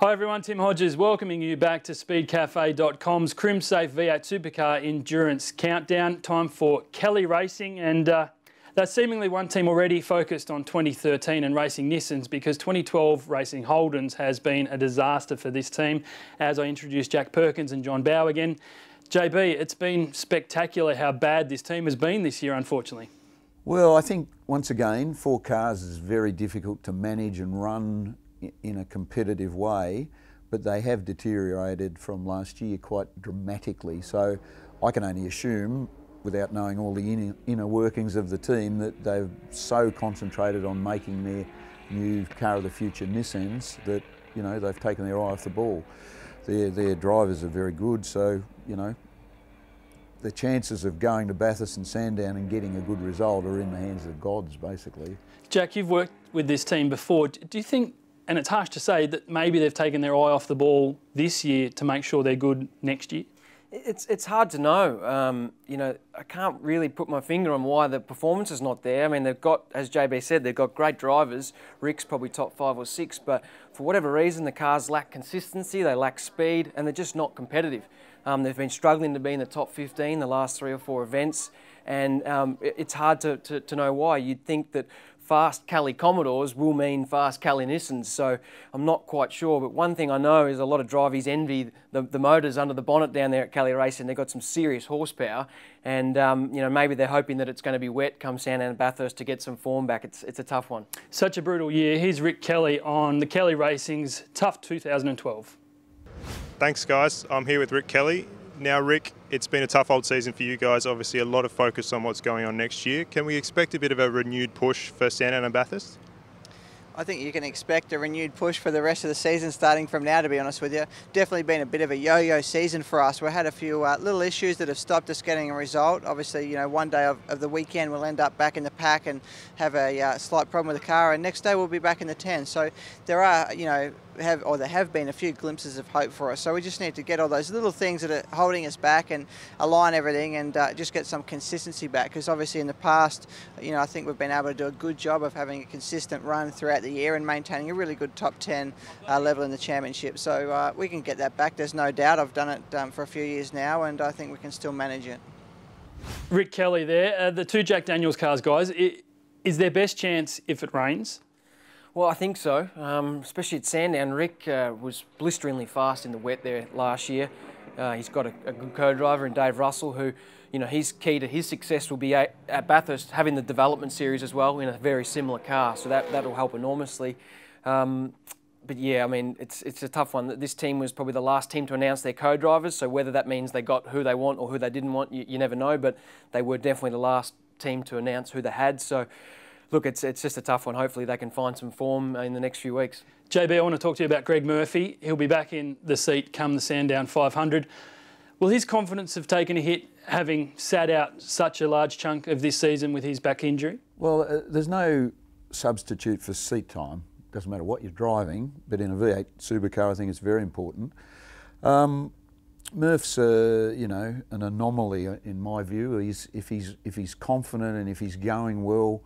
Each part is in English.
Hi everyone, Tim Hodges welcoming you back to Speedcafe.com's Crimsafe V8 Supercar Endurance Countdown. Time for Kelly Racing, and that's seemingly one team already focused on 2013 and racing Nissans, because 2012 racing Holdens has been a disaster for this team. As I introduced Jack Perkins and John Bow again. JB, it's been spectacular how bad this team has been this year, unfortunately. Well, I think once again 4 cars is very difficult to manage and run in a competitive way, but they have deteriorated from last year quite dramatically. So I can only assume, without knowing all the inner workings of the team, that they've so concentrated on making their new car of the future Nissans that, you know, they've taken their eye off the ball. Their drivers are very good, so, you know, the chances of going to Bathurst and Sandown and getting a good result are in the hands of the gods, basically. Jack, you've worked with this team before. Do you think, and it's harsh to say, that maybe they've taken their eye off the ball this year to make sure they're good next year? It's hard to know. You know, I can't really put my finger on why the performance is not there. I mean, they've got, as JB said, they've got great drivers. Rick's probably top 5 or 6, but for whatever reason, the cars lack consistency, they lack speed, and they're just not competitive. They've been struggling to be in the top 15 the last 3 or 4 events, and it's hard to know why. You'd think that fast Cali Commodores will mean fast Cali Nissans, so I'm not quite sure. But one thing I know is a lot of drivers envy the motors under the bonnet down there at Cali Racing. They've got some serious horsepower, and you know, maybe they're hoping that it's going to be wet come Sandown and Bathurst to get some form back. It's a tough one. Such a brutal year. Here's Rick Kelly on the Kelly Racing's tough 2012. Thanks guys, I'm here with Rick Kelly. Now Rick, it's been a tough old season for you guys, obviously a lot of focus on what's going on next year. Can we expect a bit of a renewed push for Sandown and Bathurst? I think you can expect a renewed push for the rest of the season starting from now, to be honest with you. Definitely been a bit of a yo-yo season for us. We had a few little issues that have stopped us getting a result. Obviously, you know, one day of the weekend we'll end up back in the pack and have a slight problem with the car, and next day we'll be back in the 10. So there are, you know, there have been a few glimpses of hope for us. So we just need to get all those little things that are holding us back and align everything, and just get some consistency back. Because obviously in the past, you know, I think we've been able to do a good job of having a consistent run throughout the year and maintaining a really good top 10 level in the championship. So we can get that back, there's no doubt. I've done it for a few years now, and I think we can still manage it. Rick Kelly there, the 2 Jack Daniels cars, guys, is their best chance if it rains? Well, I think so, especially at Sandown. Rick was blisteringly fast in the wet there last year. He's got a good co-driver in Dave Russell, who, you know, his key to his success will be at Bathurst having the development series as well in a very similar car, so that'll help enormously. But yeah, I mean, it's a tough one. This team was probably the last team to announce their co-drivers, so whether that means they got who they want or who they didn't want, you never know, but they were definitely the last team to announce who they had. So look, it's just a tough one. Hopefully they can find some form in the next few weeks. JB, I want to talk to you about Greg Murphy. He'll be back in the seat come the Sandown 500. Will his confidence have taken a hit having sat out such a large chunk of this season with his back injury? Well, there's no substitute for seat time. Doesn't matter what you're driving, but in a V8 supercar I think it's very important. Murph's, you know, an anomaly in my view. If he's confident and if he's going well,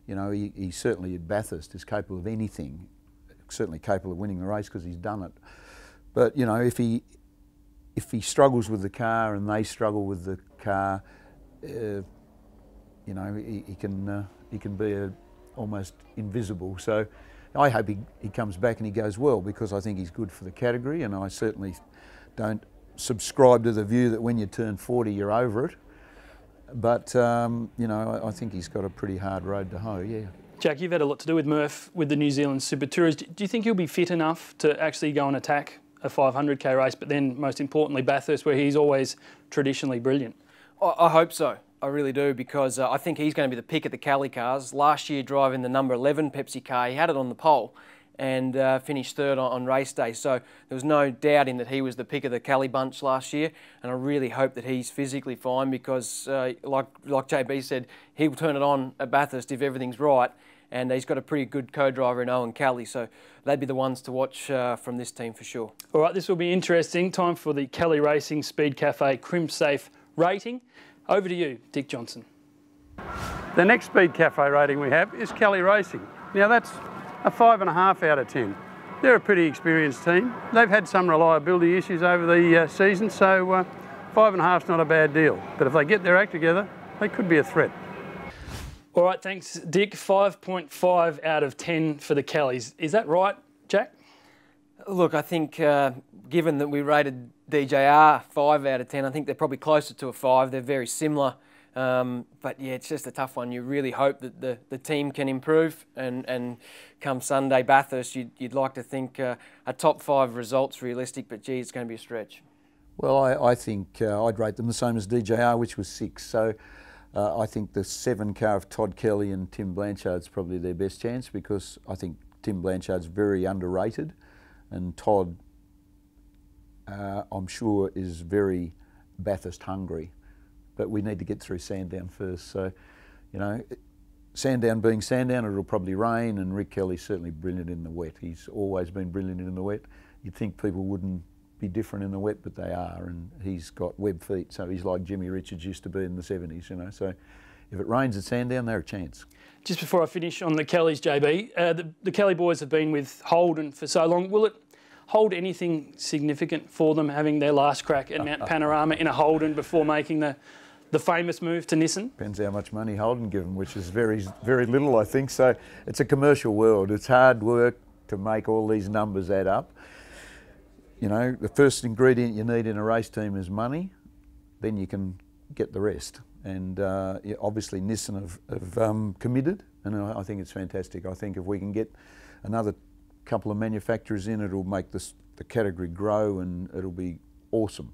you know, he certainly at Bathurst is capable of anything. Certainly capable of winning the race because he's done it. But you know, if he struggles with the car and they struggle with the car, you know, he can be almost invisible. So I hope he comes back and he goes well, because I think he's good for the category, and I certainly don't subscribe to the view that when you turn 40 you're over it. But, you know, I think he's got a pretty hard road to hoe, yeah. Jack, you've had a lot to do with Murph with the New Zealand Super Tours. Do you think he'll be fit enough to actually go and attack a 500k race, but then most importantly Bathurst, where he's always traditionally brilliant? I hope so. I really do, because I think he's going to be the pick at the Cali cars. Last year driving the number 11 Pepsi car, he had it on the pole and finished 3rd on race day. So there was no doubting that he was the pick of the Cali bunch last year, and I really hope that he's physically fine, because like JB said, he'll turn it on at Bathurst if everything's right, and he's got a pretty good co-driver in Owen Kelly, so they'd be the ones to watch from this team for sure. All right, this will be interesting. Time for the Kelly Racing Speedcafe Crimsafe rating. Over to you, Dick Johnson. The next Speedcafe rating we have is Kelly Racing. Now that's a 5.5 out of 10. They're a pretty experienced team. They've had some reliability issues over the season, so 5.5's not a bad deal. But if they get their act together, they could be a threat. All right, thanks, Dick. 5.5 out of 10 for the Kellys. Is that right, Jack? Look, I think given that we rated DJR 5 out of 10, I think they're probably closer to a 5. They're very similar. But yeah, it's just a tough one. You really hope that the team can improve, and come Sunday, Bathurst, you'd like to think a top 5 result's realistic, but gee, it's going to be a stretch. Well, I think I'd rate them the same as DJR, which was 6. So I think the 7 car of Todd Kelly and Tim Blanchard's probably their best chance, because I think Tim Blanchard's very underrated, and Todd, I'm sure, is very Bathurst hungry. But we need to get through Sandown first. So, you know, Sandown being Sandown, it'll probably rain, and Rick Kelly's certainly brilliant in the wet. He's always been brilliant in the wet. You'd think people wouldn't be different in the wet, but they are, and he's got web feet, so he's like Jimmy Richards used to be in the 70s, you know. So if it rains at Sandown, they're a chance. Just before I finish on the Kellys, JB, the Kelly boys have been with Holden for so long. Will it hold anything significant for them having their last crack at Mount Panorama in a Holden before making the famous move to Nissan? Depends how much money Holden give them, which is very, very little, I think. So it's a commercial world. It's hard work to make all these numbers add up. You know, the first ingredient you need in a race team is money. Then you can get the rest. And yeah, obviously Nissan have committed, and I think it's fantastic. I think if we can get another couple of manufacturers in, it'll make the category grow, and it'll be awesome.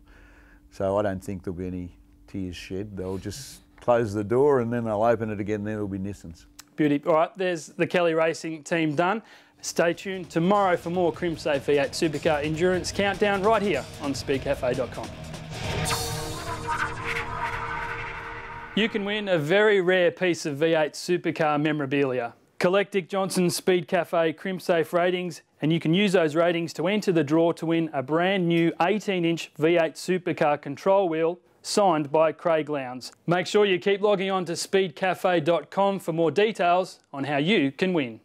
So I don't think there'll be any tears shed. They'll just close the door and then they'll open it again. Then it'll be Nissans. Beauty. All right, there's the Kelly Racing team done. Stay tuned tomorrow for more Crimsafe V8 Supercar Endurance Countdown right here on Speedcafe.com. You can win a very rare piece of V8 Supercar memorabilia. Collect Dick Johnson's Speedcafe Crimsafe ratings, and you can use those ratings to enter the draw to win a brand new 18-inch V8 Supercar control wheel signed by Craig Lowndes. Make sure you keep logging on to speedcafe.com for more details on how you can win.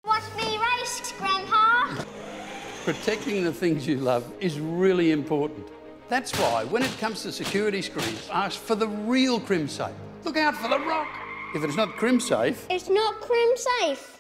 Watch me race, Grandpa. Protecting the things you love is really important. That's why when it comes to security screens, ask for the real Crimsafe. Look out for the rock. If it's not Crimsafe, it's not Crimsafe.